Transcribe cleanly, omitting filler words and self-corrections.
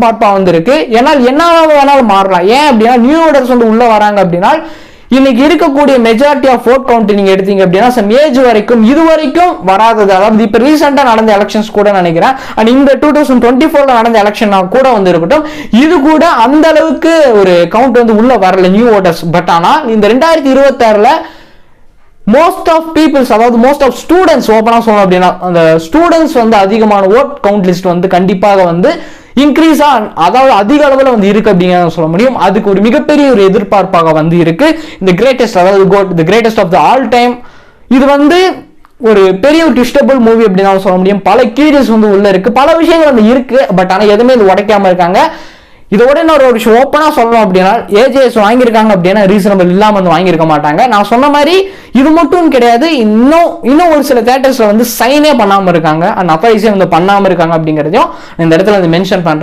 எதிர்பார்ப்பா வந்து இருக்கு. ஏன்னா என்ன வேணாலும் மாறலாம். ஏன் அப்படின்னா நியூ ஓட்டர்ஸ் வந்து உள்ள வராங்க அப்படின்னா இன்னைக்கு இருக்கக்கூடிய மெஜாரிட்டி ஆஃப் vote count நீங்க எடுத்தீங்க அப்படின்னா சம் ஏஜ் வரைக்கும் இது வரைக்கும் வராதது, அதாவது இப்ப ரீசெண்டா நடந்த எலெக்ஷன்ஸ் கூட நினைக்கிறேன், அண்ட் இந்த 2024 நடந்த எலெக்ஷன் கூட வந்து இருக்கட்டும், இது கூட அந்த அளவுக்கு ஒரு கவுண்ட் வந்து உள்ள வரல நியூ ஓட்டர்ஸ். பட் ஆனா இந்த 2026 மோஸ்ட் ஆஃப் பீப்புள்ஸ், அதாவது மோஸ்ட் ஆஃப் ஸ்டூடெண்ட்ஸ், ஓப்பனா சொல்லணும் அப்படின்னா அந்த ஸ்டூடெண்ட்ஸ் வந்து அதிகமான ஓட் கவுண்ட் லிஸ்ட் வந்து கண்டிப்பாக வந்து இன்க்ரீஸா, அதாவது அதிக அளவில் வந்து இருக்கு அப்படிங்கிறத சொல்ல முடியும். அதுக்கு ஒரு மிகப்பெரிய ஒரு எதிர்பார்ப்பாக வந்து இருக்கு இந்த கிரேட்டஸ்ட், அதாவது the greatest of the all time. இது வந்து ஒரு பெரிய ஒரு ட்விஸ்டபிள் மூவி அப்படின்னு சொல்ல முடியும். பல கீழஸ் வந்து உள்ள இருக்கு, பல விஷயங்கள் வந்து இருக்கு. பட் ஆனால் எதுவுமே இது உடைக்காம இருக்காங்க. இதோட இன்னொரு விஷயம் ஓப்பனா சொல்லணும் அப்படின்னா ஏஜேஎஸ் வாங்கியிருக்காங்க அப்படின்னா ரீசனபிள் இல்லாம வந்து வாங்கியிருக்க மாட்டாங்க. நான் சொன்ன மாதிரி இது மட்டும் கிடையாது, இன்னும் ஒரு சில தியேட்டர்ஸ்ல வந்து சைனே பண்ணாம இருக்காங்க, அண்ட் அப்பாயிஸே வந்து பண்ணாம இருக்காங்க அப்படிங்கிறதையும் இந்த இடத்துல வந்து மென்ஷன் பண்றேன்.